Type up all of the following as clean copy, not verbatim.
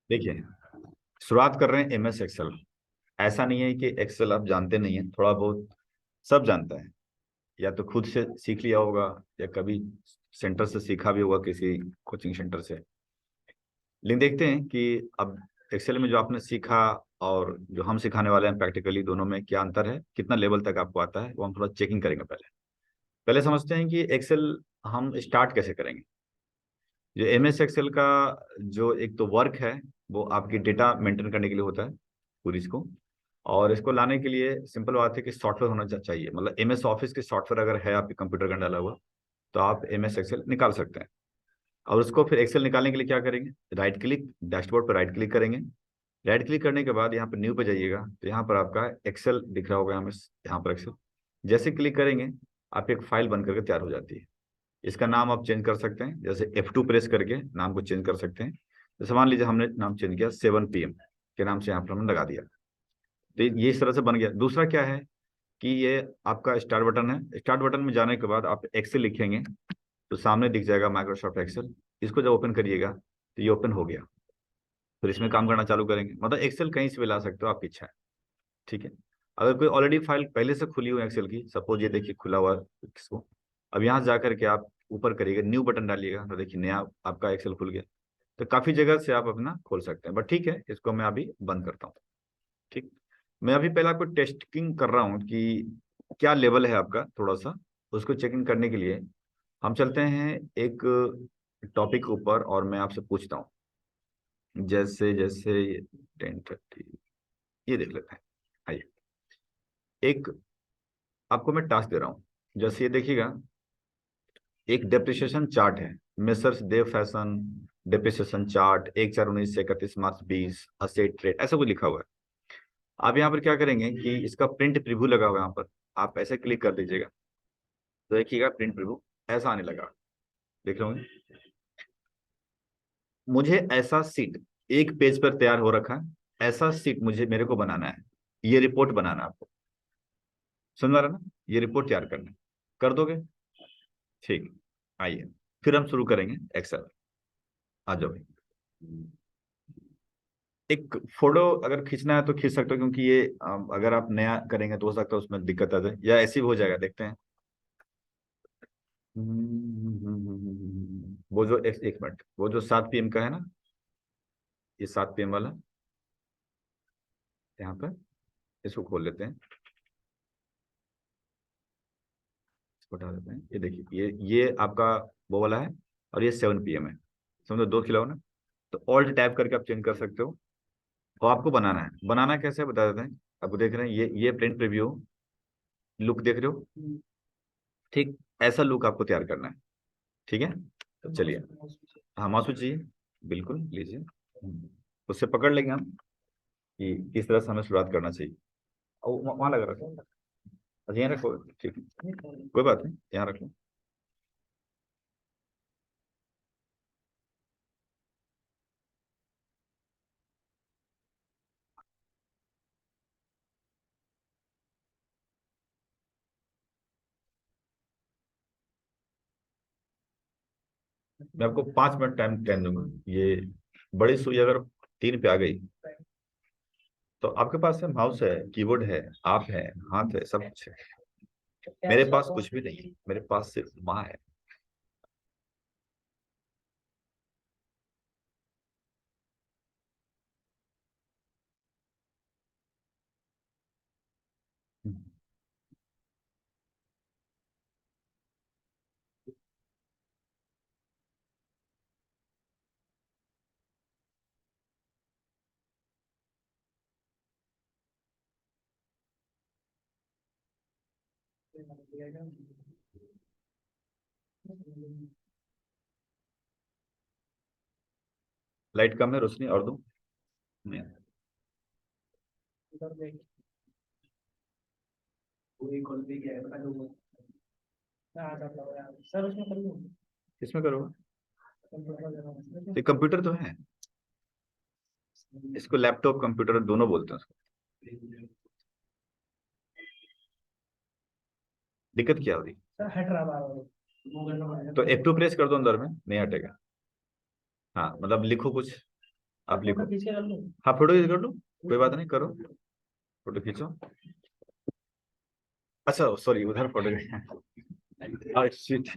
देखिए, शुरुआत कर रहे हैं MS एक्सेल। ऐसा नहीं है कि एक्सेल आप जानते नहीं हैं, थोड़ा बहुत सब जानता है। या तो खुद से सीख लिया होगा, या कभी सेंटर से सीखा भी होगा, किसी कोचिंग सेंटर से। लेकिन देखते हैं कि अब एक्सेल में जो आपने सीखा और जो हम सिखाने वाले हैं प्रैक्टिकली, दोनों में क्या अंतर है, कितना लेवल तक आपको आता है, वो हम थोड़ा चेकिंग करेंगे। पहले पहले समझते हैं कि एक्सेल हम स्टार्ट कैसे करेंगे। जो MS एक्सेल का जो एक तो वर्क है, वो आपकी डेटा मेंटेन करने के लिए होता है पूरी इसको। और इसको लाने के लिए सिंपल बात है कि सॉफ्टवेयर होना चाहिए। मतलब MS ऑफिस के सॉफ्टवेयर अगर है आपके कंप्यूटर का डाला हुआ, तो आप MS एक्सेल निकाल सकते हैं। और उसको फिर एक्सेल निकालने के लिए क्या करेंगे, राइट क्लिक, डैशबोर्ड पर राइट क्लिक करेंगे। राइट क्लिक करने के बाद यहाँ पर न्यू पे जाइएगा, तो यहाँ पर आपका एक्सेल दिख रहा होगा। यहाँ पर एक्सेल जैसे क्लिक करेंगे, आप एक फाइल बन करके तैयार हो जाती है। इसका नाम आप चेंज कर सकते हैं, जैसे F2 प्रेस करके नाम को चेंज कर सकते हैं। जैसे मान लीजिए हमने नाम चेंज किया 7 PM के नाम से, यहाँ पर हमने लगा दिया। तो ये इस तरह से बन गया। दूसरा क्या है कि ये आपका स्टार्ट बटन है। स्टार्ट बटन में जाने के बाद आप एक्सेल लिखेंगे, तो सामने दिख जाएगा माइक्रोसॉफ्ट एक्सेल। इसको जब ओपन करिएगा, तो ये ओपन हो गया। फिर इसमें काम करना चालू करेंगे। मतलब एक्सेल कहीं से भी ला सकते हो, आपकी इच्छा है। ठीक है। अगर कोई ऑलरेडी फाइल पहले से खुली हुई है एक्सेल की, सपोज ये देखिए खुला हुआ है किसको, अब यहाँ जा करके आप ऊपर करिएगा, न्यू बटन डालिएगा, तो देखिए नया आपका एक्सेल खुल गया। तो काफी जगह से आप अपना खोल सकते हैं। बट ठीक है, इसको मैं अभी बंद करता हूँ। ठीक। मैं अभी पहले आपको टेस्टिंग कर रहा हूँ कि क्या लेवल है आपका, थोड़ा सा उसको चेकिंग करने के लिए हम चलते हैं एक टॉपिक ऊपर, और मैं आपसे पूछता हूँ। जैसे जैसे 10:30, ये देख लेते हैं। आइए, एक आपको मैं टास्क दे रहा हूँ। जैसे ये देखिएगा, एक डेप्रिसिएशन चार्ट है। मेसर्स देव फैशन डेप्रिसिएशन चार्ट 1/4/19 से 31 मार्च 20, असेट रेट, ऐसा कुछ लिखा हुआ है। आप यहाँ पर क्या करेंगे कि इसका प्रिंट प्रीव्यू लगा हुआ है यहाँ पर, आप ऐसे क्लिक कर दीजिएगा, तो देखिएगा प्रिंट प्रीव्यू ऐसा आने लगा। देख रहे होंगे। मुझे ऐसा सीट एक पेज पर तैयार हो रखा है, ऐसा सीट मेरे को बनाना है। ये रिपोर्ट बनाना है आपको, समझ आ रहा ना। ये रिपोर्ट तैयार करना है, कर दोगे। ठीक। आइए, फिर हम शुरू करेंगे एक्सेल। आ जाओ भाई। एक फोटो अगर खींचना है तो खींच सकते हो, क्योंकि ये अगर आप नया करेंगे तो हो सकता है उसमें दिक्कत आ जाए, या ऐसे भी हो जाएगा, देखते हैं। वो जो एक मिनट, वो जो 7 PM का है ना, ये 7 PM वाला, यहाँ पर इसको खोल लेते हैं, इसको हटा देते हैं। ये देखिए, ये आपका वो वाला है, और ये 7 PM है। समझो दो खिलाओ ना। तो ऑल्ट टैप करके आप चेंज कर सकते हो। और आपको बनाना है, बनाना कैसे है बता देते हैं। आपको देख रहे हैं, ये प्रिंट प्रीव्यू लुक देख रहे हो। ठीक, ऐसा लुक आपको तैयार करना है। ठीक है, तो चलिए। हाँ, माउस चाहिए, बिल्कुल लीजिए। उससे पकड़ लेंगे हम कि किस तरह से हमें शुरुआत करना चाहिए। और वहाँ लगा रखो। अच्छा, यहाँ रखो, ठीक है, कोई बात नहीं, यहाँ रख लो। मैं आपको 5 मिनट टाइम टाइम दूंगा। ये बड़ी सुई अगर 3 पे आ गई, तो आपके पास है, माउस है, कीबोर्ड है, आप है, हाथ है, सब कुछ है। मेरे पास कुछ भी नहीं है, मेरे पास सिर्फ माँ है। लाइट कम है, रोशनी और दूं? नहीं। किसमें करोगे? ये कंप्यूटर तो है, इसको लैपटॉप कंप्यूटर दोनों बोलते हैं उसको। दिक्कत क्या होगी? तो F2 प्रेस कर दो, अंदर में नहीं हटेगा। हाँ, मतलब लिखो कुछ, आप लिखो। खींच के कर लूं? हाँ फोटो खींच कर लो, कोई बात नहीं, करो फोटो खींचो। अच्छा सॉरी, उधर फोटो शिट।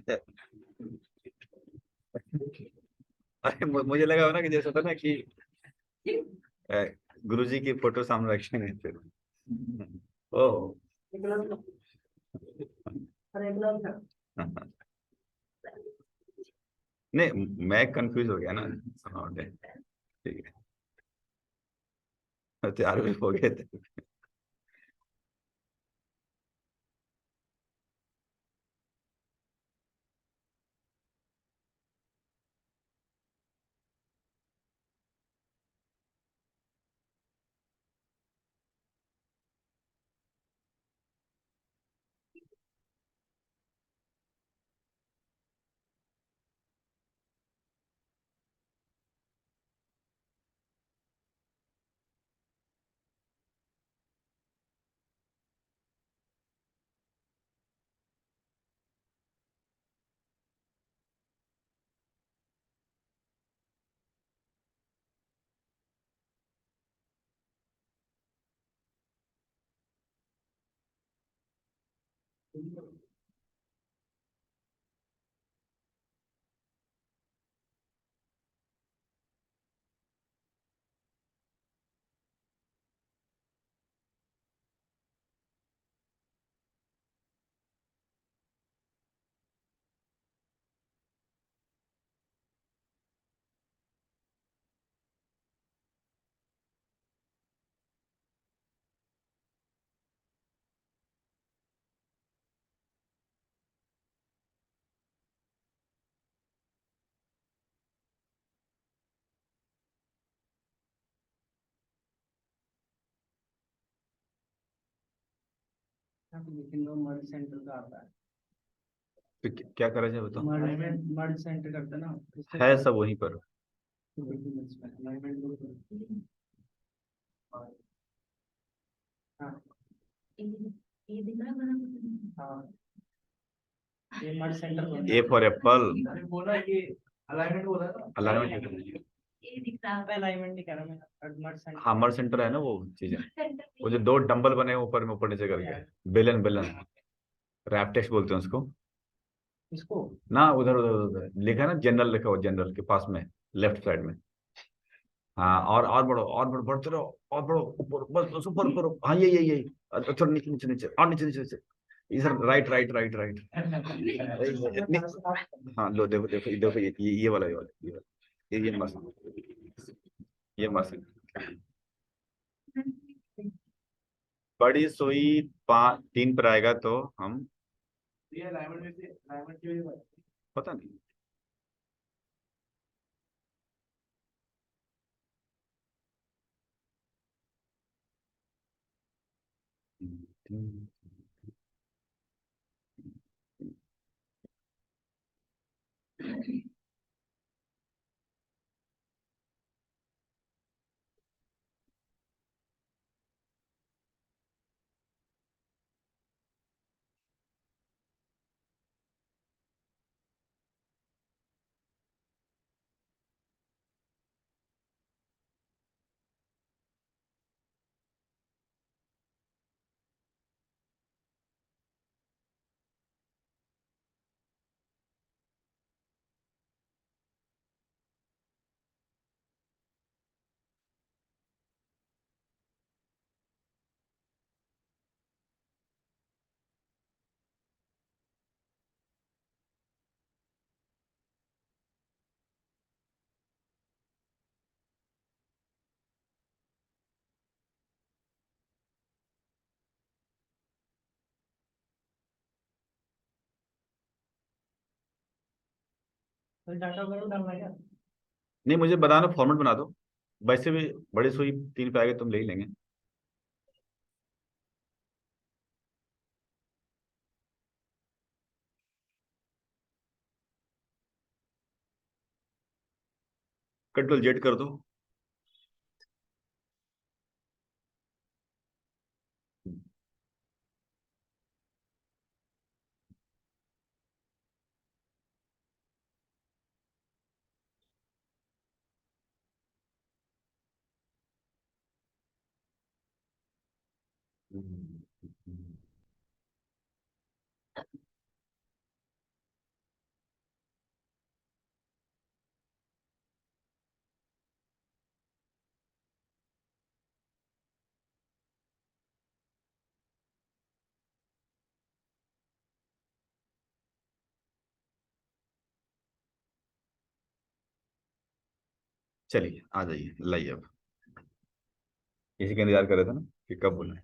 अरे मुझे लगा हो ना कि जैसा था ना कि गुरुजी की फोटो सामने रखेंगे फिर। ओह। अरे गुलाब था। नहीं मैं कंफ्यूज हो गया ना। हाँ, ठीक है, तैयार भी हो गए थे। लेकिन वो मर्ज सेंटर का आता है। तो क्या करा जाए बताओ। मर्ज सेंटर करते ना इससे है सब वहीं पर। alignment हाँ ये दिख रहा है बना। हाँ ये मर्ज सेंटर बन ए फॉर एप्पल। अरे बोला ये अलाइनमेंट बोला ना। अलाइनमेंट। ये दिख रहा है अलाइनमेंट नहीं कह रहा मैं मर्ज सेंटर। हाँ मर सेंटर है ना वो चीजें, वो जो दो डंबल बने हैं ऊपर में ऊपर नीचे करके, बेलन बेलन, रैप टेस्ट बोलते हैं उसको। इसको ना उधर उधर उधर लिखा है ना, जनरल लिखा हुआ, जनरल के पास में लेफ्ट साइड में। हाँ और बढ़ो और बढ़ो, बढ़ते रहो और बढ़ो ऊपर, बस बस ऊपर ऊपर। हाँ ये थोड़ा नीचे नीचे नीचे और नीचे नीचे नीचे, इधर राइट राइट राइट राइट। हाँ लो देखो देखो देखो, ये वाला ये वाला ये वाला, ये मस्त, ये मस्त। बड़ी सुई 3 पर आएगा तो हम, ये अलाइनमेंट में से अलाइनमेंट की वजह से पता नहीं। तो डाटा वगैरह डालना है क्या? नहीं मुझे बताना, फॉर्मेट बना दो। वैसे भी बड़ी सुई 3 पे आएगा तुम ले ही लेंगे। Ctrl Z कर दो। चलिए आ जाइए, लाइए अब। इसी का इंतजार कर रहे थे ना कि कब बोले।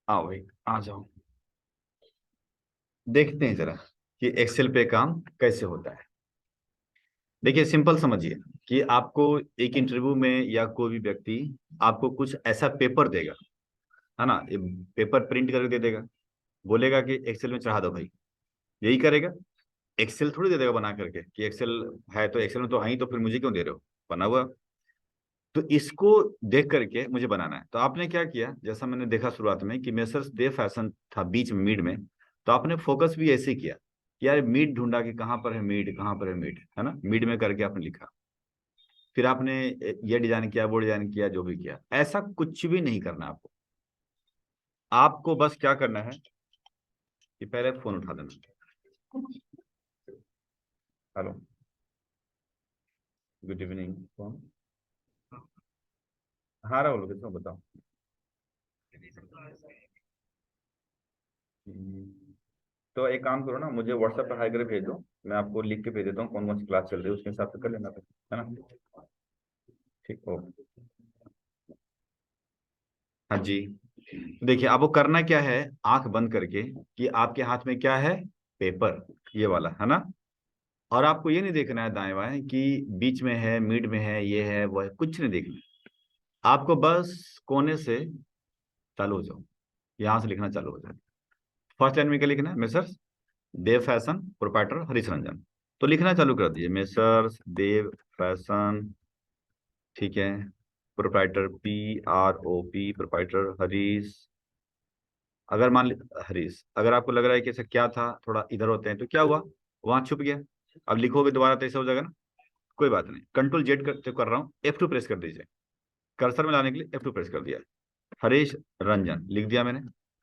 आओ भाई, आ जाओ। देखते हैं जरा कि एक्सेल पे काम कैसे होता है। देखिए सिंपल समझिए कि आपको एक इंटरव्यू में या कोई भी व्यक्ति आपको कुछ ऐसा पेपर देगा, है ना, ये पेपर प्रिंट करके दे देगा, बोलेगा कि एक्सेल में चढ़ा दो भाई, यही करेगा। एक्सेल थोड़ी दे देगा बना करके कि एक्सेल है तो एक्सेल में तो है ही, तो फिर मुझे क्यों दे रहे हो, बना हुआ। तो इसको देख करके मुझे बनाना है। तो आपने क्या किया, जैसा मैंने देखा शुरुआत में कि मेसर्स दे फैशन था बीच में मिड में, तो आपने फोकस भी ऐसे ही किया कि यार मिड ढूंढा कि कहाँ पर है मिड, कहाँ पर है मिड, है ना, मिड में करके आपने लिखा। फिर आपने ये डिजाइन किया, वो डिजाइन किया, जो भी किया, ऐसा कुछ भी नहीं करना आपको। आपको बस क्या करना है कि पहले फोन उठा देना। हेलो, गुड इवनिंग, कौन? हाँ राहुल, कितना बताओ। तो एक काम करो ना, मुझे व्हाट्सएप पर हाई करके भेज दो, मैं आपको लिख के भेज देता हूँ कौन कौन सी क्लास चल रही है, उसके हिसाब से कर लेना फिर, है ना। ठीक हो। हाँ जी। देखिए आपको करना क्या है, आंख बंद करके, कि आपके हाथ में क्या है, पेपर, ये वाला है ना। और आपको ये नहीं देखना है दाएं बाएं कि बीच में है, मिड में है, ये है वो है, कुछ नहीं देखना। आपको बस कोने से चालू हो जाओ, यहाँ से लिखना चालू हो जाए। फर्स्ट लाइन में क्या लिखना है, मेसर्स देव फैशन प्रोप्राइटर हरीश रंजन। तो लिखना चालू कर दीजिए, मेसर्स देव फैशन, ठीक है, प्रोप्राइटर PROP प्रोप्राइटर हरीश। अगर मान ली हरीश, अगर आपको लग रहा है कि ऐसा क्या था, थोड़ा इधर होते हैं तो क्या हुआ, वहां छुप गया। अब लिखोगे दोबारा तो ऐसा हो जाएगा ना। कोई बात नहीं, कंट्रोल जेड करते कर रहा हूँ, F2 प्रेस कर दीजिए, कर्सर में लाने के लिए F2 प्रेस कर दिया। हरीश रंजन लिख दिया मैंने।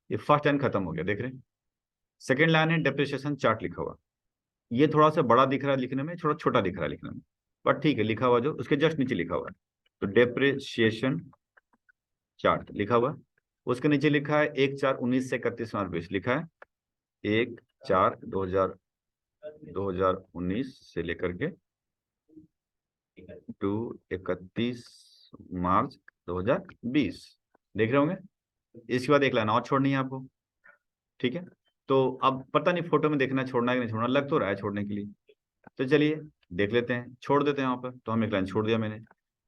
ये फर्स्ट लाइन खत्म हो गया, देख रहे हैं। सेकेंड लाइन है डेप्रिसिएशन चार्ट लिखा हुआ। ये थोड़ा सा बड़ा दिख रहा है लिखने में, थोड़ा छोटा दिख रहा है लिखने में, बट ठीक है, लिखा हुआ जो उसके जस्ट नीचे लिखा हुआ है। तो डेप्रिसिएशन चार्ट लिखा हुआ है। उसके नीचे लिखा है 1/4/19 से 31 मार्च 20 लिखा है। 1/4/2019 से लेकर के टू 31 मार्च 2020, देख रहे होंगे। इसके बाद एक लाइन और छोड़नी है आपको, ठीक है। तो अब पता नहीं फोटो में देखना छोड़ना है कि नहीं छोड़ना, लग तो रहा है छोड़ने के लिए। तो चलिए देख लेते हैं, छोड़ देते हैं वहां पर। तो हम एक लाइन छोड़ दिया मैंने।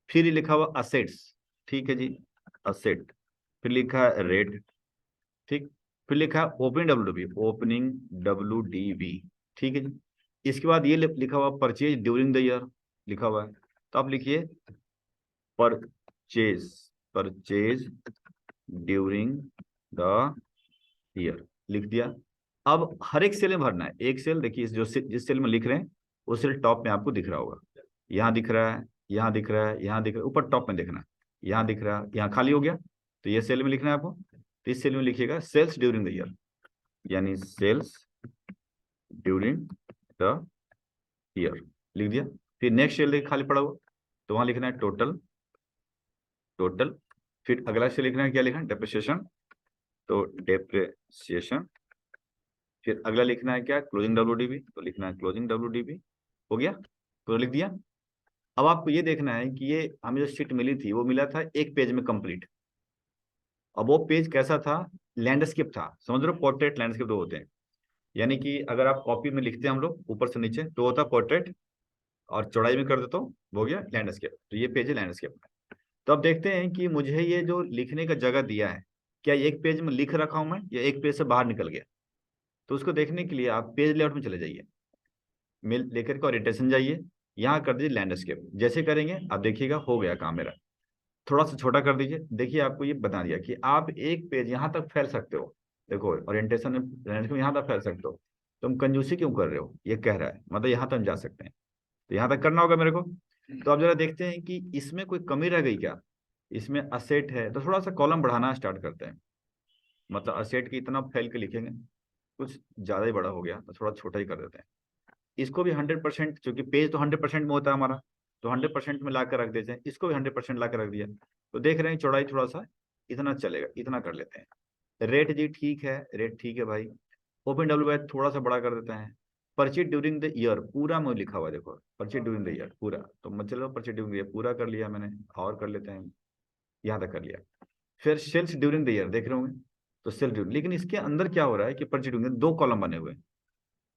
फिर ये लिखा हुआ असेट्स, ठीक है जी, असेट। फिर लिखा है रेट, ठीक। फिर लिखा है ओपनिंग WDV, ठीक है जी। इसके बाद ये लिखा हुआ परचेज ड्यूरिंग द ईयर, लिखा हुआ है। तो आप लिखिए purchase, purchase during the year, लिख दिया। अब हर एक सेल में भरना है, एक सेल देखिए, जिस सेल में लिख रहे हैं वो सेल टॉप में आपको दिख रहा होगा। यहाँ दिख रहा है, यहाँ दिख रहा है, यहाँ दिख रहा है, ऊपर टॉप में देखना है। यहाँ दिख रहा है, यहाँ खाली हो गया, तो ये सेल में लिखना है आपको। तो इस सेल में लिखिएगा सेल्स ड्यूरिंग द ईयर, यानी सेल्स ड्यूरिंग द ईयर, लिख दिया। फिर नेक्स्ट सेल खाली पड़ा हुआ, तो वहां लिखना है टोटल, टोटल। फिर अगला सेल लिखना है, क्या लिखना है, डेप्रिसिएशन, तो डेप्रिसिएशन। फिर अगला लिखना है क्या, क्लोजिंग WDV, तो लिखना है क्लोजिंग WDV। हो गया, तो लिख दिया। अब आपको ये देखना है कि ये हमें जो शीट मिली थी वो मिला था एक पेज में कंप्लीट। अब वो पेज कैसा था, लैंडस्केप था, समझ रहे हो, पोर्ट्रेट लैंडस्केप दो होते हैं। यानी कि अगर आप कॉपी में लिखते हैं हम लोग ऊपर से नीचे, तो होता पोर्ट्रेट, और चौड़ाई में कर देता हूँ, वो हो गया लैंडस्केप। तो ये पेज है लैंडस्केप। तो अब देखते हैं कि मुझे ये जो लिखने का जगह दिया है, क्या एक पेज में लिख रखा हूं मैं या एक पेज से बाहर निकल गया। तो उसको देखने के लिए आप पेज लेआउट में चले जाइए, मेल लेकर के ओरिएंटेशन जाइए, यहाँ कर दीजिए लैंडस्केप। जैसे करेंगे आप देखिएगा हो गया काम मेरा। थोड़ा सा छोटा कर दीजिए, देखिए आपको ये बता दिया कि आप एक पेज यहाँ तक फैल सकते हो। देखो ओरिएंटेशन लैंडस्केप यहाँ तक फैल सकते हो। तुम कंजूसी क्यों कर रहे हो, ये कह रहा है, मतलब यहाँ तक जा सकते हैं। तो यहाँ तक करना होगा मेरे को। तो आप जरा देखते हैं कि इसमें कोई कमी रह गई क्या, इसमें असेट है तो थोड़ा सा कॉलम बढ़ाना स्टार्ट करते हैं। मतलब असेट की इतना फैल के लिखेंगे, कुछ ज्यादा ही बड़ा हो गया तो थोड़ा छोटा ही कर देते हैं। इसको भी 100%, क्योंकि पेज तो 100% में होता है हमारा, तो 100% में ला कर रख देते हैं, इसको भी 100% ला कर रख दिया। तो देख रहे हैं चौड़ाई थोड़ा सा इतना चलेगा, इतना कर लेते हैं। रेट जी ठीक है, रेट ठीक है भाई। ओपन डब्ल्यू बाय थोड़ा सा बड़ा कर देते हैं। परचेज ड्यूरिंग द ईयर पूरा में लिखा हुआ है, देखो परचेज ड्यूरिंग द ईयर पूरा, तो मतलब परचेज ड्यूरिंग द ईयर पूरा कर लिया मैंने, और कर लेते हैं, यहाँ तक कर लिया। फिर सेल्स ड्यूरिंग द ईयर देख रहे होंगे, तो सेल्स ड्यूरिंग, लेकिन इसके अंदर क्या हो रहा है कि परचेज ड्यूरिंग दो कॉलम बने हुए हैं,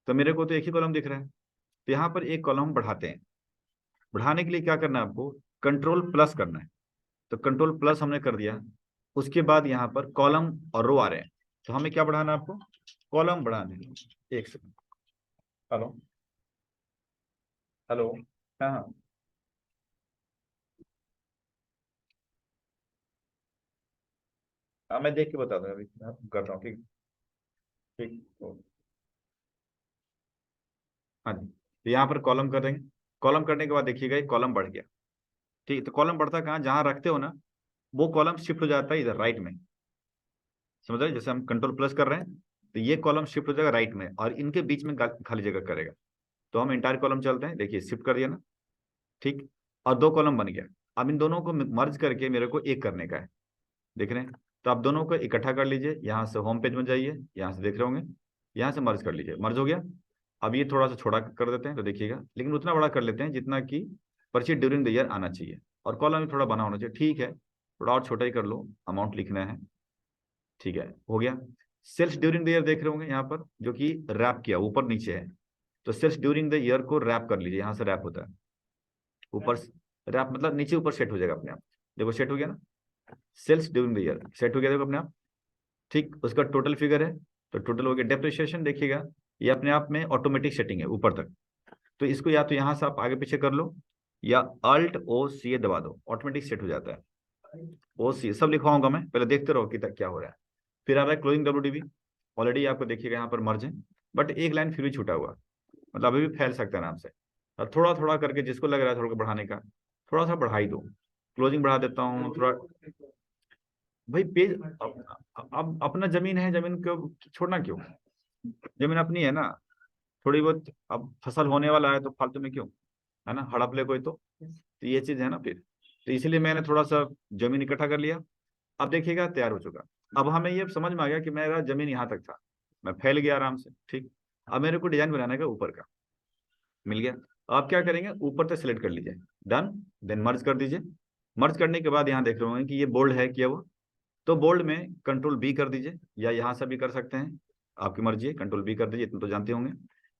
तो मेरे को तो एक ही कॉलम दिख रहा है। तो यहाँ पर एक कॉलम बढ़ाते हैं। बढ़ाने के लिए क्या करना है आपको, कंट्रोल प्लस करना है। तो कंट्रोल प्लस हमने कर दिया। उसके बाद यहाँ पर कॉलम और रो आ रहे हैं, तो हमें क्या बढ़ाना है आपको, कॉलम बढ़ाने। एक सेकंड, हेलो, हेलो, हाँ हाँ, हाँ मैं देख के बता दूँ अभी, मैं करता हूँ, ठीक। ठीक, ओके। हाँ जी, तो यहाँ पर कॉलम कर देंगे। कॉलम करने के बाद देखिएगा ये कॉलम बढ़ गया। ठीक, तो कॉलम बढ़ता कहाँ, जहाँ रखते हो ना, वो कॉलम शिफ्ट हो जाता है इधर राइट में। समझ रहे हैं? जैसे हम कंट्रोल प्लस कर रहे हैं, तो ये कॉलम शिफ्ट हो जाएगा राइट में, और इनके बीच में खाली जगह करेगा। तो हम इंटायर कॉलम चलते हैं, देखिए शिफ्ट कर दिया ना, ठीक। और दो कॉलम बन गया। अब इन दोनों को मर्ज करके मेरे को एक करने का है, देख रहे हैं? तो आप दोनों को इकट्ठा कर लीजिए, यहाँ से होम पेज में जाइए, यहाँ से देख रहे होंगे, यहाँ से मर्ज कर लीजिए, मर्ज हो गया। अब ये थोड़ा सा छोटा कर देते हैं, तो देखिएगा, लेकिन उतना बड़ा कर लेते हैं जितना कि परचेज ड्यूरिंग द ईयर आना चाहिए, और कॉलम भी थोड़ा बना होना चाहिए, ठीक है। थोड़ा और छोटा ही कर लो, अमाउंट लिखना है, ठीक है, हो गया। सेल्स ड्यूरिंग द ईयर देख रहे होंगे यहाँ पर, जो कि रैप किया ऊपर नीचे है, तो सेल्स ड्यूरिंग द ईयर को रैप कर लीजिए, यहाँ से रैप होता है ऊपर। रैप मतलब नीचे ऊपर सेट हो जाएगा अपने आप, देखो सेट हो गया ना, sales during the year set हो गया, देखो अपने आप। ठीक, उसका टोटल फिगर है, तो टोटल हो गया। डेप्रिसिएशन देखिएगा, ये अपने आप में ऑटोमेटिक सेटिंग है ऊपर तक, तो इसको या तो यहाँ से आप आगे पीछे कर लो, या अल्ट ओ सी ए दबा दो, ऑटोमेटिक सेट हो जाता है। ओ सी सब लिखवाऊंगा मैं, पहले देखते रहो कि तक क्या हो रहा है। फिर आ रहा है क्लोजिंग डब्ल्यू, ऑलरेडी आपको देखिएगा यहाँ पर मर्ज है, बट एक लाइन फिर भी छूटा हुआ, मतलब अभी भी फैल सकता है आराम से। और थोड़ा थोड़ा करके जिसको लग रहा है थोड़ा बढ़ाने का, थोड़ा सा बढ़ा ही दो। क्लोजिंग बढ़ा देता हूँ थोड़ा। भाई पेज, अब अपना जमीन है, जमीन को छोड़ना क्यों, जमीन अपनी है ना। थोड़ी बहुत अब फसल होने वाला है तो फालतू में क्यों, है ना, हड़प ले कोई तो ये चीज है ना फिर। तो इसलिए मैंने थोड़ा सा जमीन इकट्ठा कर लिया। अब देखिएगा तैयार हो चुका। अब हमें ये समझ में आ गया कि मेरा जमीन यहाँ तक था, मैं फैल गया आराम से, ठीक। अब मेरे को डिजाइन बनाने का ऊपर का मिल गया। आप क्या करेंगे, ऊपर तक सेलेक्ट कर लीजिए, डन। देन मर्ज कर दीजिए। मर्ज करने के बाद यहाँ देख रहे होंगे कि ये बोल्ड है किया हुआ, तो बोल्ड में कंट्रोल बी कर दीजिए, या यहाँ से भी कर सकते हैं, आपकी मर्जी है, कंट्रोल बी कर दीजिए, इतना तो जानते होंगे।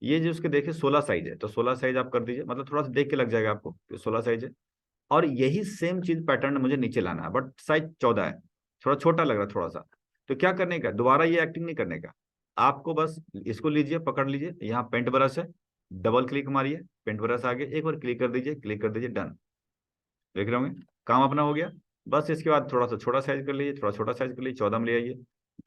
ये जो उसके देखिए 16 साइज है, तो 16 साइज आप कर दीजिए, मतलब थोड़ा सा देख के लग जाएगा आपको कि 16 साइज है। और यही सेम चीज पैटर्न मुझे नीचे लाना है, बट साइज 14 है, थोड़ा छोटा लग रहा है थोड़ा सा। तो क्या करने का, दोबारा ये एक्टिंग नहीं करने का, आपको बस इसको लीजिए, पकड़ लीजिए, यहाँ पेंट ब्रश है, डबल क्लिक मारिए, पेंट ब्रश आगे एक बार क्लिक कर दीजिए, क्लिक कर दीजिए, डन। देख रहे होंगे काम अपना हो गया। बस इसके बाद थोड़ा सा छोटा साइज कर लीजिए, थोड़ा छोटा साइज कर लीजिए, 14 में ले आइए,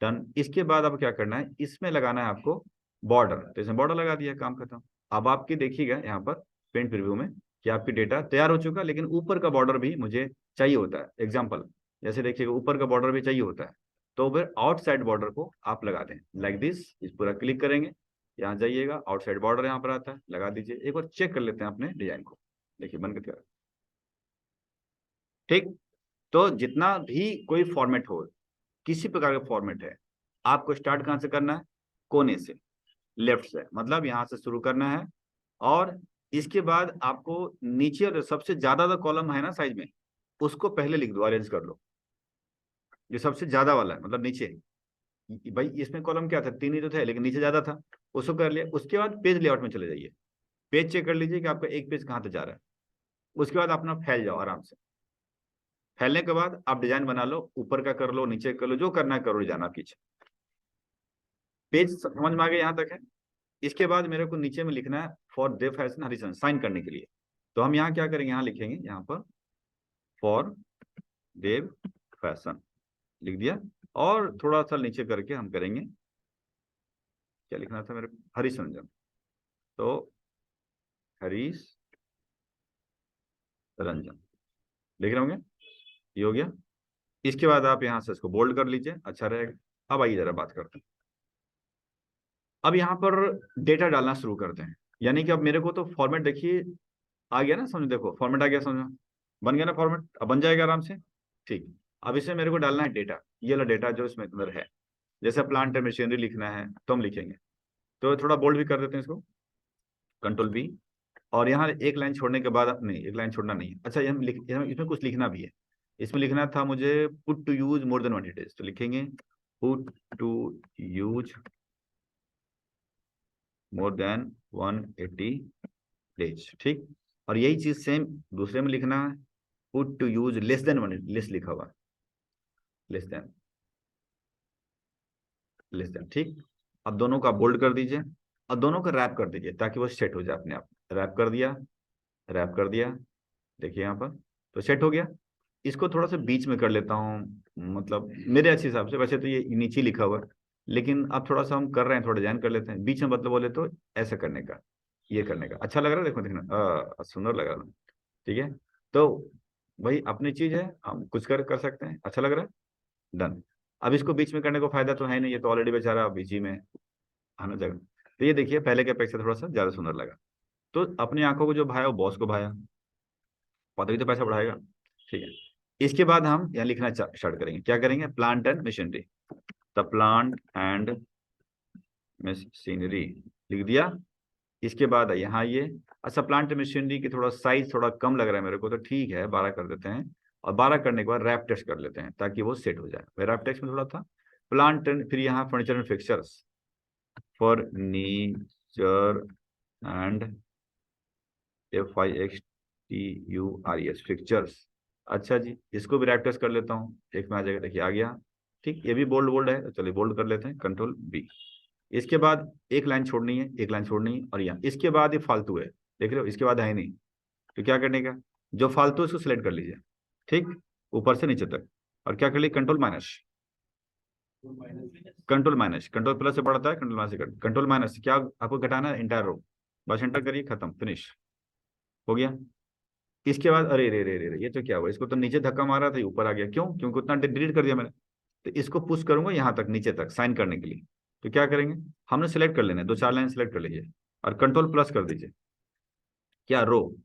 डन। इसके बाद अब क्या करना है, इसमें लगाना है आपको बॉर्डर, तो इसमें बॉर्डर लगा दिया, काम खत्म। अब आपकी देखिएगा यहाँ पर पेंट प्रीव्यू में कि आपकी डेटा तैयार हो चुका, लेकिन ऊपर का बॉर्डर भी मुझे चाहिए होता है। एग्जाम्पल जैसे देखिएगा, ऊपर का बॉर्डर भी चाहिए होता है, तो फिर आउटसाइड बॉर्डर को आप लगा दें लाइक दिस। इस पूरा क्लिक करेंगे, यहाँ जाइएगा, आउटसाइड बॉर्डर यहाँ पर आता है, लगा दीजिए। एक बार चेक कर लेते हैं अपने डिजाइन को, देखिए बन के तैयार, ठीक। तो जितना भी कोई फॉर्मेट हो, किसी प्रकार का फॉर्मेट है, आपको स्टार्ट कहाँ से करना है, कोने से, लेफ्ट से, मतलब यहाँ से शुरू करना है। और इसके बाद आपको नीचे और सबसे ज्यादा जो कॉलम है ना साइज में, उसको पहले लिख दो, अरेंज कर लो। जो सबसे ज्यादा वाला है मतलब नीचे, भाई इसमें कॉलम क्या था, तीन ही तो थे, लेकिन नीचे ज्यादा था, उसको कर लिया। उसके बाद पेज लेआउट में चले जाइए, पेज चेक कर लीजिए कि आपका एक पेज कहाँ तक जा रहा है। उसके बाद अपना फैल जाओ आराम से। फैलने के बाद आप डिजाइन बना लो, ऊपर का कर लो, नीचे कर लो, जो करना है करो, डिजाइन आपकी इच्छा। पेज समझ में आ गया यहाँ तक है। इसके बाद मेरे को नीचे में लिखना है फॉर देव फैशन हरिशन, साइन करने के लिए। तो हम यहाँ क्या करेंगे, यहाँ लिखेंगे, यहाँ पर फॉर देव फैशन लिख दिया। और थोड़ा सा नीचे करके हम करेंगे, क्या लिखना था मेरे को, हरिश रंजन। तो हरीश रंजन, देख रहे होंगे, ये हो गया। इसके बाद आप यहाँ से इसको बोल्ड कर लीजिए, अच्छा रहेगा। अब आइए जरा बात करते हैं। अब यहाँ पर डेटा डालना शुरू करते हैं, यानी कि अब मेरे को तो फॉर्मेट देखिए आ गया ना, समझो, देखो फॉर्मेट आ गया, समझो, बन गया ना फॉर्मेट, अब बन जाएगा आराम से। ठीक, अब इसमें मेरे को डालना है डेटा, ये वाला डेटा जो इसमें अंदर है। जैसे प्लांट एंड मशीनरी लिखना है तो हम लिखेंगे, तो थोड़ा बोल्ड भी कर देते हैं इसको, कंट्रोल बी। और यहाँ एक लाइन छोड़ने के बाद, नहीं एक लाइन छोड़ना नहीं है, अच्छा ये हम इसमें कुछ लिखना भी है। इसमें लिखना था मुझे put to use more than 180 days, तो लिखेंगे put to use more than 180 days, ठीक। और यही चीज सेम दूसरे में लिखना है, put to use less than 180, less लिखा हुआ, लेस देन, लेस देन, ठीक। अब दोनों का बोल्ड कर दीजिए और दोनों का रैप कर दीजिए ताकि वो सेट हो जाए अपने आप। रैप कर दिया, रैप कर दिया, देखिए यहाँ पर तो सेट हो गया। इसको थोड़ा सा बीच में कर लेता हूँ, मतलब मेरे अच्छे हिसाब से, वैसे तो ये नीचे लिखा हुआ है, लेकिन अब थोड़ा सा हम कर रहे हैं, थोड़ा डिजाइन कर लेते हैं बीच में, मतलब बोले तो ऐसा करने का, ये करने का अच्छा लग रहा है, देखो देखना सुंदर लग रहा है, ठीक है। तो वही अपनी चीज है, हम कुछ कर सकते हैं, अच्छा लग रहा है, डन। अब इसको बीच में करने को फायदा तो है नहीं, ये तो ऑलरेडी बेचारा बीच ही में आना जगह। तो ये देखिए पहले के अपेक्षा थोड़ा सा ज्यादा सुंदर लगा। तो अपनी आंखों को जो भाया वो बॉस को भाया, पता भी तो पैसा बढ़ाएगा, ठीक है। इसके बाद हम यहाँ लिखना स्टार्ट करेंगे, क्या करेंगे, plant and machinery, the plant and machinery लिख दिया। इसके बाद यहाँ ये, अच्छा प्लांट मशीनरी की थोड़ा साइज थोड़ा कम लग रहा है मेरे को, तो ठीक है 12 कर देते हैं। और 12 करने के बाद रैप टेक्स्ट कर लेते हैं ताकि वो सेट हो जाए। रैप टेक्स्ट में थोड़ा था प्लांट एंड, फिर यहाँ furniture and fixtures, furniture and FIXTURES fixtures. अच्छा जी, इसको भी रैप टेक्स्ट कर लेता हूँ, एक में आ जाएगा, देखिए आ गया, ठीक। ये भी बोल्ड बोल्ड है, तो चलिए बोल्ड कर लेते हैं, कंट्रोल बी। इसके बाद एक लाइन छोड़नी है, एक लाइन छोड़नी है, और यहाँ इसके बाद ये फालतू है, देख रहे हो, इसके बाद है नहीं, तो क्या करने का, जो फालतू है उसको सिलेक्ट कर लीजिए, ठीक, ऊपर से नीचे तक। और क्या कर लीजिए, control minus, control minus, control plus से बढ़ता है, कंट्रोल माइनस से, कंट्रोल माइनस क्या आपको घटाना है, इंटायर रो, बस एंटर करिए, खत्म, फिनिश हो गया। इसके बाद अरे रे रे रे रे, ये तो क्या हुआ, इसको तो नीचे धक्का मारा था, ये ऊपर आ गया, क्यों, क्योंकि उतना डिलीट कर दिया मैंने। तो इसको पुश करूंगा यहाँ तक, नीचे तक साइन करने के लिए, तो क्या करेंगे, हमने सेलेक्ट कर लेना है, 2-4 लाइन सेलेक्ट कर लीजिए और कंट्रोल प्लस कर दीजिए, क्या रो,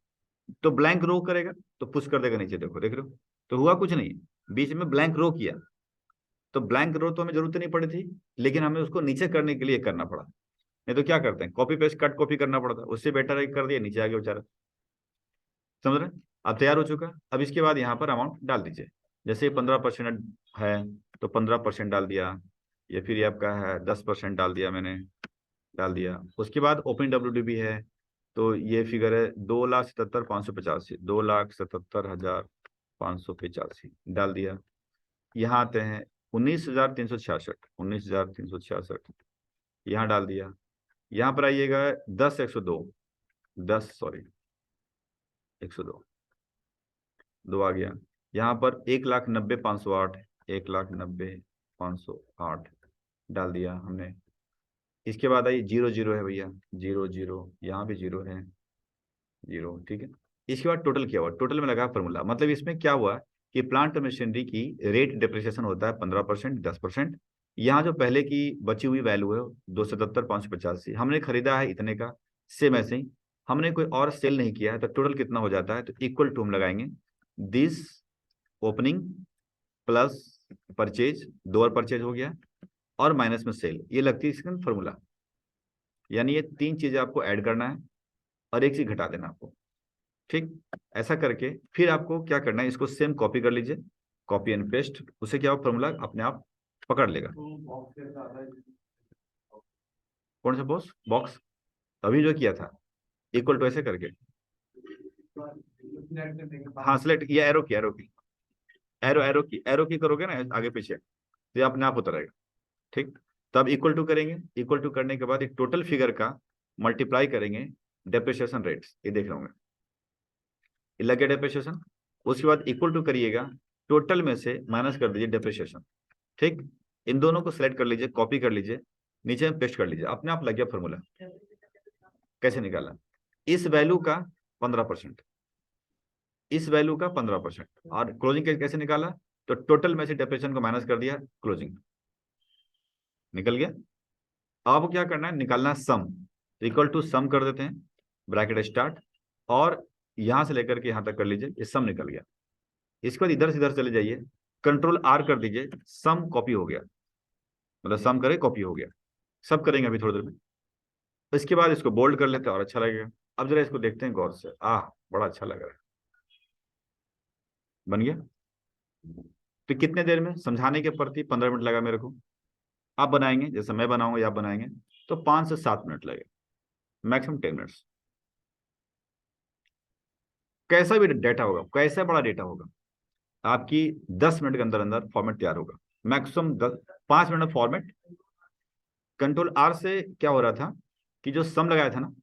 तो ब्लैंक रो करेगा, तो पुश कर देगा नीचे, देखो देख रहे हो, तो हुआ कुछ नहीं, बीच में ब्लैंक रो किया, तो ब्लैंक रो तो हमें जरूरत नहीं पड़ी थी, लेकिन हमें उसको नीचे करने के लिए करना पड़ा। नहीं तो क्या करते हैं, कॉपी पेस्ट कट कॉपी करना पड़ता, उससे बेटर है कर दिया, नीचे आ गया बेचारा, समझ रहे हैं? अब तैयार हो चुका। अब इसके बाद यहाँ पर अमाउंट डाल दीजिए, जैसे 15% है तो 15% डाल दिया, या फिर ये आपका है 10% डाल दिया मैंने, डाल दिया। उसके बाद ओपन WDB है, तो ये फिगर है 2,77,585, 2,77,585 डाल दिया। यहाँ आते हैं 19,366, 19,366 यहाँ डाल दिया। यहाँ पर आइएगा 10,102, 10 सॉरी 102, 2 आ गया। यहाँ पर 1,90,508, 1,90,508 डाल दिया हमने। इसके बाद आई 0 0 है भैया, 0 0, यहाँ भी 0 है, 0, ठीक है। इसके बाद टोटल क्या हुआ, टोटल में लगा फॉर्मूला, मतलब इसमें क्या हुआ कि प्लांट मशीनरी की रेट डिप्रिसिएशन होता है 15%, 10%। यहाँ जो पहले की बची हुई वैल्यू है 277,585, हमने खरीदा है इतने का, सेम ऐसे ही हमने कोई और सेल नहीं किया है, तो टोटल कितना हो जाता है, तो इक्वल टू हम लगाएंगे दिस ओपनिंग प्लस परचेज, 2 और परचेज हो गया, और माइनस में सेल, ये लगती है इसका फॉर्मूला। यानी ये 3 चीजें आपको ऐड करना है और एक चीज घटा देना आपको, ठीक। ऐसा करके फिर आपको क्या करना है, इसको सेम कॉपी कर लीजिए, कॉपी एंड पेस्ट, उससे क्या फॉर्मूला अपने आप पकड़ लेगा। कौन सा बॉक्स, बॉक्स अभी जो किया था, इक्वल टू ऐसे करके, हाँ सिलेक्ट, ये एरो की, एरो की, एरो की करोगे ना आगे पीछे, तो ये अपने आप उतरेगा, ठीक। तब इक्वल टू करेंगे, इक्वल टू करने के बाद एक टोटल फिगर का मल्टीप्लाई करेंगे डेप्रिसिएशन रेट्स, ये देख रहे होंगे, ये लग गया डेप्रिसिएशन। उसके बाद इक्वल टू करिएगा, टोटल में से माइनस कर दीजिए डेप्रिसिएशन, ठीक। इन दोनों को सिलेक्ट कर लीजिए, कॉपी कर लीजिए, नीचे में पेस्ट कर लीजिए, अपने आप लग गया फॉर्मूला। कैसे निकाला, इस वैल्यू का 15%, इस वैल्यू का 15%। और क्लोजिंग कैसे निकाला, तो टोटल में से डेप्रिसिएशन को माइनस कर दिया, क्लोजिंग निकल गया। अब क्या करना है, निकालना है सम, तो इक्वल टू सम कर देते हैं, ब्रैकेट स्टार्ट, और यहां से लेकर के यहां तक कर लीजिए, ये सम निकल गया। इसके बाद इधर से इधर चले जाइए, कंट्रोल आर कर दीजिए, सम कॉपी हो गया, मतलब सम करे कॉपी हो गया। सब करेंगे अभी थोड़ी देर में। इसके बाद इसको बोल्ड कर लेते हैं और अच्छा लगेगा। अब जरा इसको देखते हैं गौर से, बड़ा अच्छा लग रहा है, बन गया। तो कितने देर में समझाने के प्रति 15 मिनट लगा मेरे को। आप बनाएंगे जैसे मैं बनाऊंगा या आप बनाएंगे तो 5 से 7 मिनट लगेगा, मैक्सिमम 10 मिनट्स। कैसा भी डेटा होगा, कैसा बड़ा डेटा होगा, आपकी 10 मिनट के अंदर अंदर फॉर्मेट तैयार होगा, मैक्सिमम 5 मिनट में फॉर्मेट। कंट्रोल आर से क्या हो रहा था कि जो सम लगाया था ना,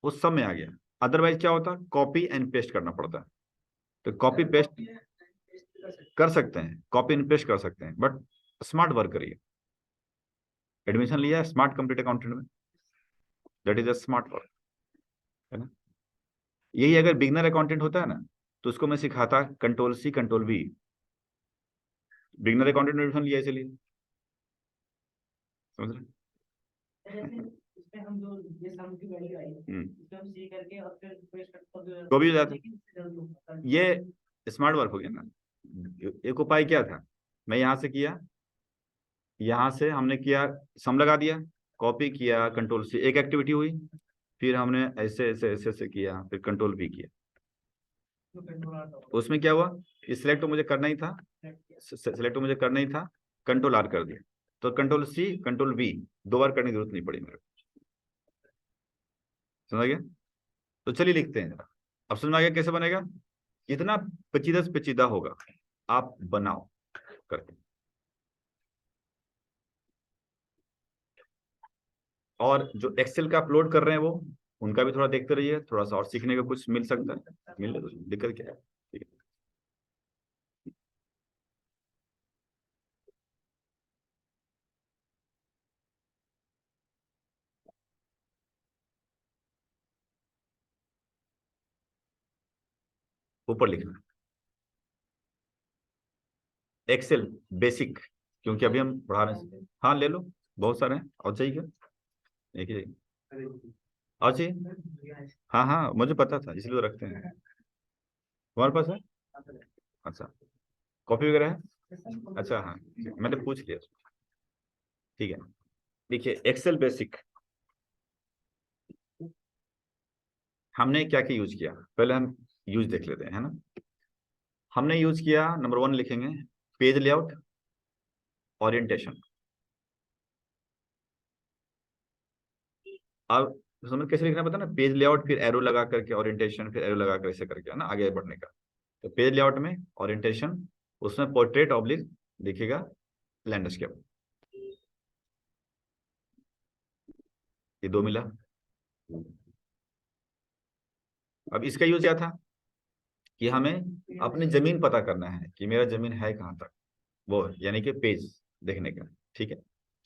वो सम में आ गया। अदरवाइज क्या होता, कॉपी एंड पेस्ट करना पड़ता है। तो कॉपी पेस्ट कर सकते हैं, कॉपी एंड पेस्ट कर सकते हैं, बट स्मार्ट वर्क करिए। एडमिशन लिया है स्मार्ट कंप्यूटर अकाउंटेंट में, that is a smart work, है ना। यही अगर बिगनर अकाउंटेंट होता है ना, तो उसको मैं सिखाता control C control V. Beginner accountant में एडमिशन लिया इसलिए, समझ रहे। इसमें हम जो ये सम की वैल्यू आई इसको हम सी करके और फिर पेस्ट तो भी हो जाता है, ये स्मार्ट वर्क हो गया ना। एक उपाय क्या था, मैं यहां से किया, यहां से हमने किया, सम लगा दिया, कॉपी किया, कंट्रोल सी, एक एक्टिविटी हुई। फिर हमने ऐसे ऐसे ऐसे ऐसे किया, फिर कंट्रोल वी किया। उसमें क्या हुआ, सिलेक्ट मुझे करना ही था, सिलेक्ट मुझे करना ही था, कंट्रोल आर कर दिया, तो कंट्रोल सी कंट्रोल वी 2 बार करने की जरूरत नहीं पड़ी मेरे को। समझ गया। तो चलिए लिखते हैं जरा। अब समझ में आ गया कैसे बनेगा। जितना पेचीदा से पेचीदा होगा आप बनाओ करके। और जो एक्सेल का अपलोड कर रहे हैं वो, उनका भी थोड़ा देखते रहिए, थोड़ा सा और सीखने का कुछ मिल सकता है, मिल दिक्कत क्या है, ठीक है। ऊपर लिखना एक्सेल बेसिक, क्योंकि अभी हम पढ़ा रहे हैं। हाँ ले लो, बहुत सारे हैं, और चाहिए क्या, एक ही और चाहिए। हाँ हाँ मुझे पता था, इसलिए तो रखते हैं। तुम्हारे पास है, अच्छा, कॉपी वगैरह है, अच्छा हाँ मैंने पूछ लिया, ठीक है। देखिए एक्सेल बेसिक हमने क्या क्या यूज किया, पहले हम यूज देख लेते हैं, है ना। हमने यूज किया, नंबर 1 लिखेंगे, पेज लेआउट, ओरिएंटेशन। अब समझ कैसे लिखना पता ना, पेज लेआउट फिर एरो लगा करके ओरिएंटेशन, फिर एरो लगा कर ऐसे करके, है ना, आगे बढ़ने का। तो पेज लेआउट में ओरिएंटेशन, उसमें पोर्ट्रेट ऑब्लिक दिखेगा लैंडस्केप, ये 2 मिला। अब इसका यूज क्या था कि हमें अपनी जमीन पता करना है कि मेरा जमीन है कहाँ तक, वो यानी कि पेज देखने का, ठीक है।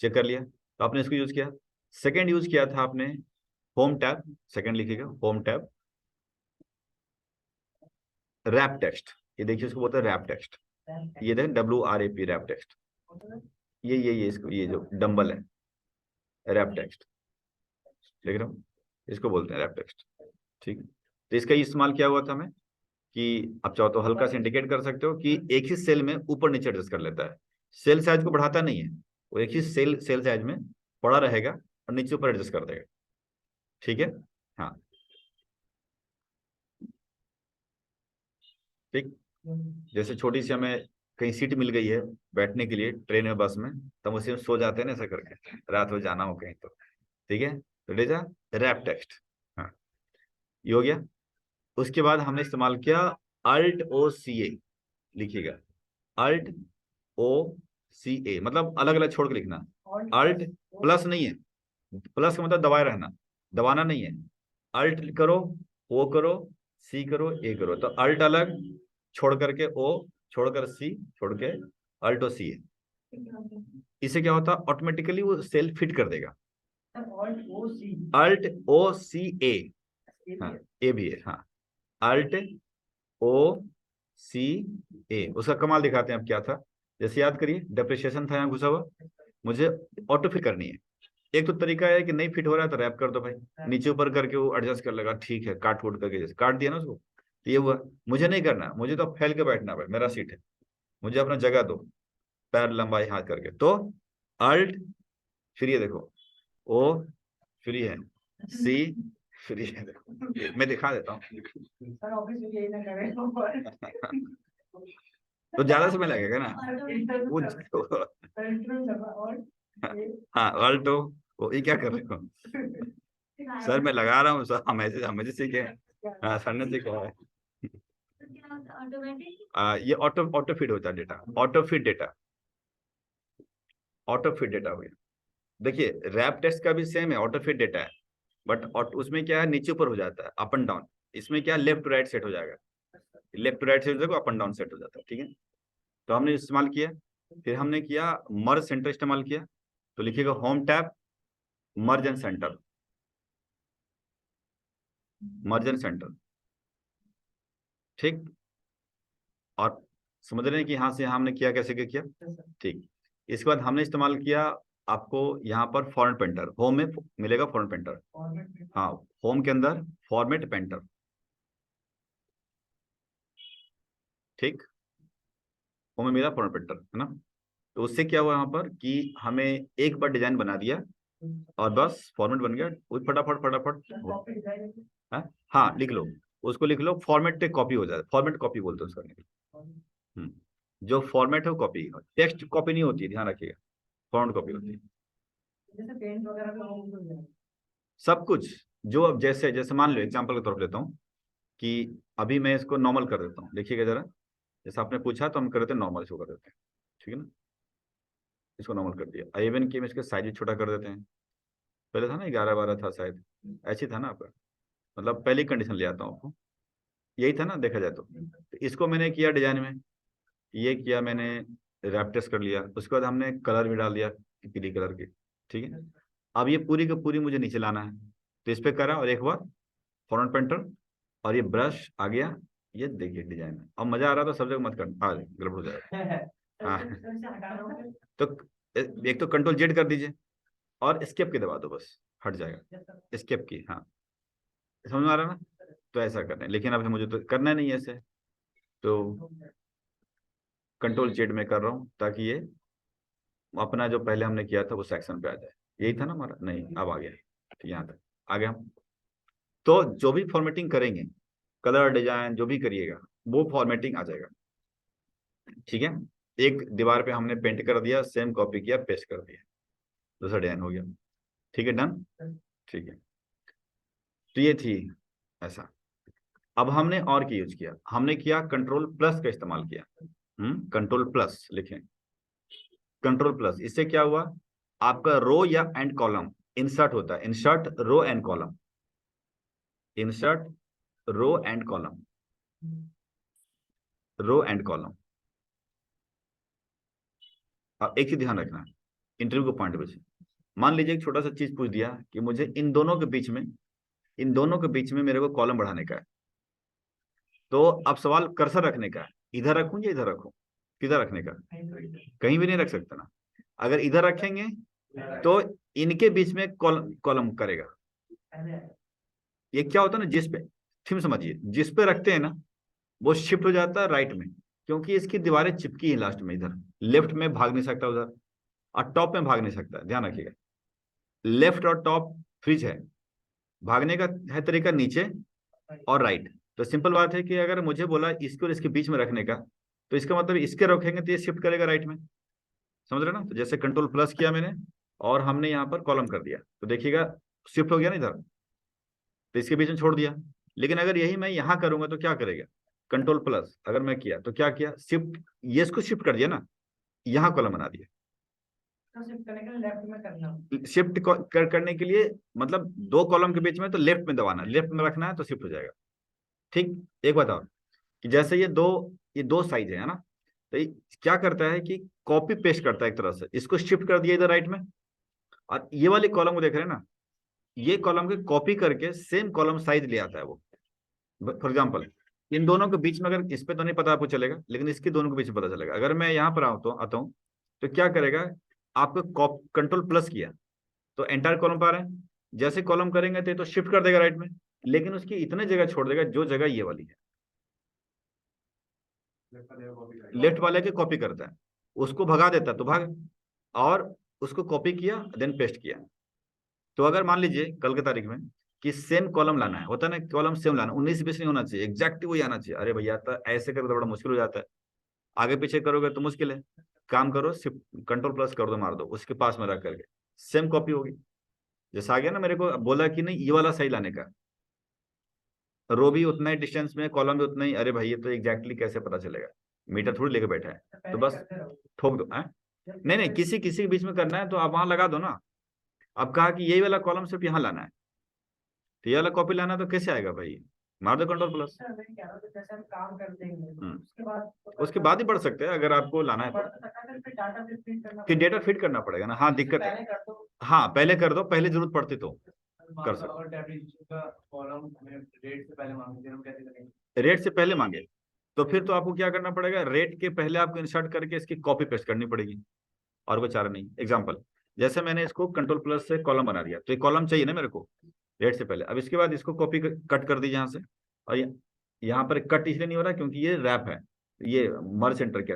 चेक कर लिया, तो आपने इसको यूज किया। सेकंड यूज किया था आपने होम टैब, सेकंड लिखिएगा होम टैब, रैप टेक्स्ट, ये देखिए इसको बोलते हैं रैप टेक्स्ट, ये देखें WRAP रैप टेक्स्ट, ये इसको, ये जो डंबल है रैप टेक्स्ट, देख रहे हो, इसको बोलते हैं रैप टेक्स्ट, ठीक है। तो इसका इस्तेमाल क्या हुआ था हमें कि आप चाहो तो हल्का से इंडिकेट कर सकते हो कि एक ही सेल में ऊपर नीचे एडजस्ट कर लेता है, सेल साइज को बढ़ाता नहीं है, वो एक ही सेल साइज में पड़ा रहेगा और नीचे ऊपर एडजस्ट कर देगा, ठीक है। हाँ ठीक, जैसे छोटी सी हमें कहीं सीट मिल गई है बैठने के लिए ट्रेन में बस में, तो हम उसी में सो जाते हैं ना ऐसा करके, रात में जाना हो कहीं तो, ठीक है। तो डेटा रैप टेक्स्ट, हाँ ये हो गया। उसके बाद हमने इस्तेमाल किया Alt+O+CA, लिखिएगा Alt+O+CA, मतलब अलग अलग छोड़ के लिखना, अल्ट प्लस नहीं है, प्लस का मतलब दबाए रहना, दबाना नहीं है। अल्ट करो, ओ करो, सी करो, ए करो, तो अल्ट अलग, छोड़ करके ओ, छोड़कर सी, छोड़ के Alt+O+CA, इससे क्या होता है ऑटोमेटिकली वो सेल फिट कर देगा। Alt+O+CA, हाँ ए भी है, हाँ अल्ट ओ सी ए, उसका कमाल दिखाते हैं। अब क्या था, जैसे याद करिए, डेप्रिसिएशन था यहाँ घुसा हुआ, मुझे ऑटो फिट करनी है। एक तो तरीका है कि नहीं फिट हो रहा है तो रैप कर दो भाई, नीचे ऊपर करके वो एडजस्ट कर लेगा, ठीक है, काट वूट करके, जैसे काट दिया ना उसको, तो ये हुआ। मुझे नहीं करना, मुझे तो फैल के बैठना भाई, मेरा सीट है, मुझे अपना जगह दो, पैर लंबाई हाथ करके। तो अल्ट, फिर ये देखो, ओ फ्री है, सी फ्री है, देखो मैं दिखा देता हूँ। सर ऑफिस में यही ना करें। तो ज्यादा समय लगेगा ना वो। और हाँ अल्ट हो, वो ये क्या कर रहे हो सर, मैं लगा रहा हूँ सर, हमें से सीखे हैं। हाँ सर ने सीखा है। ये ऑटो ऑटो फिट होता है data, auto fit data, auto fit data हो गया। देखिए रैप टेस्ट का भी सेम है, ऑटो फिट डेटा है, बट उसमें क्या है, नीचे ऊपर हो जाता है, अप एंड डाउन। इसमें क्या, लेफ्ट टू राइट सेट हो जाएगा, लेफ्ट टू राइट सेट हो जाएगा, अप एंड डाउन सेट हो जाता है, ठीक है। तो हमने इस्तेमाल किया, फिर हमने किया मर्ज सेंटर इस्तेमाल किया, तो लिखिएगा home tab merge and centre, merge and centre, ठीक। और समझ रहे हैं कि यहाँ से यहाँ हमने किया, कैसे क्या किया, ठीक। इसके बाद हमने इस्तेमाल किया, आपको यहाँ पर फॉर्मेट पेंटर, होम में मिलेगा फॉर्मेट पेंटर, हाँ होम के अंदर फॉर्मेट पेंटर, ठीक, होम में मिला फॉर्मेट पेंटर, है ना। तो उससे क्या हुआ यहाँ पर कि हमें एक बार डिजाइन बना दिया और बस फॉर्मेट बन गया, वो फटाफट फटाफट। हाँ लिख लो, उसको लिख लो, फॉर्मेट पे कॉपी हो जाए, फॉर्मेट कॉपी बोलते हैं उसका। जो फॉर्मेट है वो कॉपी, टेक्स्ट कॉपी नहीं होती है, ध्यान रखिएगा, फॉर्मेट कॉपी होती है। जैसे पेंट वगैरह का हो गया। सब कुछ, जो अब जैसे जैसे मान लो एग्जांपल के तौर पर लेता हूँ कि अभी मैं इसको नॉर्मल कर देता हूँ, देखिएगा जरा, जैसे आपने पूछा तो हम कर देते हैं नॉर्मल, इसको कर देते हैं, ठीक है ना। इसको नॉर्मल कर दिया, इवन कि हम इसका साइज भी छोटा कर देते हैं। पहले था ना 11-12 था शायद, ऐसे था ना आपका, मतलब पहली कंडीशन ले आता हूँ आपको, यही था ना देखा जाए तो इसको मैंने किया डिजाइन में, ये किया मैंने, रैप टेस्ट कर लिया, उसके बाद हमने कलर भी डाल दिया पीली कलर की, ठीक है। अब ये पूरी की पूरी मुझे नीचे लाना है, तो इस पे करा, और एक बार फॉर्मेट पेंटर, और ये ब्रश आ गया, ये देखिए डिजाइन है। अब मजा आ रहा था, सब जगह मत कर, आ गड़बड़ हो जाएगा। हाँ तो एक तो कंट्रोल जेड कर दीजिए और स्केप की दबा दो, बस हट जाएगा, स्केप की, हाँ समझ में आ रहा है ना। तो ऐसा करना है, लेकिन अब मुझे तो करना नहीं है ऐसे, तो कंट्रोल जेड में कर रहा हूँ ताकि ये अपना जो पहले हमने किया था वो सेक्शन पे आ जाए। यही था ना हमारा, नहीं अब आ गया, ठीक, यहाँ तक आ गया हम। तो जो भी फॉर्मेटिंग करेंगे, कलर डिजाइन जो भी करिएगा, वो फॉर्मेटिंग आ जाएगा, ठीक है। एक दीवार पे हमने पेंट कर दिया, सेम कॉपी किया, पेस्ट कर दिया, दूसरा डिजाइन हो गया, ठीक है, डन, ठीक है। तो ये थी ऐसा। अब हमने और क्या यूज किया, हमने किया कंट्रोल प्लस का इस्तेमाल किया, कंट्रोल प्लस लिखें, कंट्रोल प्लस, इससे क्या हुआ, आपका रो या एंड कॉलम इंसर्ट होता है, insert row and column, insert row and column, row and column. अब एक चीज ध्यान रखना, इंटरव्यू के पॉइंट पे से, मान लीजिए एक छोटा सा चीज पूछ दिया कि मुझे इन दोनों के बीच में, इन दोनों के बीच में मेरे को कॉलम बढ़ाने का है, तो अब सवाल कर्सर रखने का है, इधर रखूं या इधर रखूं, किधर रखने का, कहीं भी नहीं रख सकता ना। अगर इधर रखेंगे तो इनके बीच में कॉलम कॉलम करेगा। ये क्या होता है ना, जिस पे थीम समझिए, जिस पे रखते हैं ना वो शिफ्ट हो जाता है राइट में, क्योंकि इसकी दीवारें चिपकी है लास्ट में, इधर लेफ्ट में भाग नहीं सकता उधर, और टॉप में भाग नहीं सकता, ध्यान रखिएगा। लेफ्ट और टॉप फ्रिज है, भागने का है तरीका नीचे और राइट। तो सिंपल बात है कि अगर मुझे बोला इसको और इसके बीच में रखने का, तो इसका मतलब इसके रखेंगे तो ये शिफ्ट करेगा राइट में, समझ रहे ना। तो जैसे कंट्रोल प्लस किया मैंने और हमने यहाँ पर कॉलम कर दिया, तो देखिएगा शिफ्ट हो गया ना इधर, तो इसके बीच में छोड़ दिया। लेकिन अगर यही मैं यहाँ करूंगा तो क्या करेगा, कंट्रोल प्लस अगर मैं किया तो क्या किया, शिफ्ट, ये इसको शिफ्ट कर दिया ना, यहाँ कॉलम बना दिया। शिफ्ट करने के लिए लेफ्ट में करना, शिफ्ट करने के लिए मतलब दो कॉलम के बीच में तो लेफ्ट में दबाना, लेफ्ट में रखना है तो शिफ्ट हो जाएगा, ठीक। एक बताओ कि जैसे ये दो साइज है ना, तो ये क्या करता है कि कॉपी पेस्ट करता है एक तरह से, इसको शिफ्ट कर दिया इधर राइट में, और ये वाले कॉलम को देख रहे हैं ना, ये कॉलम के कॉपी करके सेम कॉलम साइज ले आता है वो। फॉर एग्जाम्पल इन दोनों के बीच में, अगर इस पे तो नहीं पता आपको चलेगा, लेकिन इसके दोनों के बीच में पता चलेगा। अगर मैं यहाँ पर आता हूँ तो क्या करेगा, आपको कंट्रोल प्लस किया तो एंटायर कॉलम पा रहे हैं। जैसे कॉलम करेंगे तो शिफ्ट कर देगा राइट में, लेकिन उसकी इतने जगह छोड़ देगा जो जगह ये वाली है, लेफ्ट वाले की कॉपी करता है, उसको भगा देता है तो भाग, और उसको कॉपी किया देन पेस्ट किया। तो अगर मान लीजिए कल के तारीख में कि सेम कॉलम लाना है, होता है ना कॉलम सेम लाना, 19-20 नहीं होना चाहिए, एग्जैक्ट वही आना चाहिए। अरे भैया तो ऐसे करो तो बड़ा मुश्किल हो जाता है, आगे पीछे करोगे तो मुश्किल है। काम करो, सिर्फ कंट्रोल प्लस कर दो, मार दो, उसके पास में रख करके सेम कॉपी होगी। जैसा आ गया ना, मेरे को बोला कि नहीं ये वाला सही लाने का, रो भी उतना ही डिस्टेंस में, कॉलम भी उतना ही। अरे भाई ये तो एग्जैक्टली कैसे पता चलेगा, मीटर थोड़ी लेके बैठा है, तो बस ठोक दो। नहीं नहीं, किसी किसी के बीच में करना है तो आप वहां लगा दो ना। अब कहा कि यही वाला कॉलम सिर्फ यहाँ लाना है, तो ये वाला कॉपी लाना है तो कैसे आएगा भाई, मार दो कंट्रोल प्लस। सर, मैं कह रहा हूँ कि जैसे हम काम करते हैं उसके बाद ही बढ़ सकते हैं अगर आपको लाना है तो। फिर डाटा फिर फिट करना फिर पड़ेगा। डेटा फिट करना पड़ेगा ना, हाँ दिक्कत है। पहले कर दो। हाँ पहले कर दो, पहले जरूरत पड़ती तो कर सकते। अगर टेम्परेचर का कॉलम हमें रेट से पहले मांगे, हम कैसे करेंगे? रेट से पहले मांगे तो फिर तो आपको क्या करना पड़ेगा, रेट के पहले आपको इंसर्ट करके इसकी कॉपी पेस्ट करनी पड़ेगी, और कोई चारा नहीं। एग्जाम्पल, जैसे मैंने इसको कंट्रोल प्लस से कॉलम बना दिया, तो ये कॉलम चाहिए ना मेरे को रेट से पहले। अब इसके बाद इसको कॉपी कट कर दीजिए यहाँ से, और यहाँ पर कट इसलिए नहीं हो रहा क्योंकि ये रैप है, ये मर्ज एंटर किया।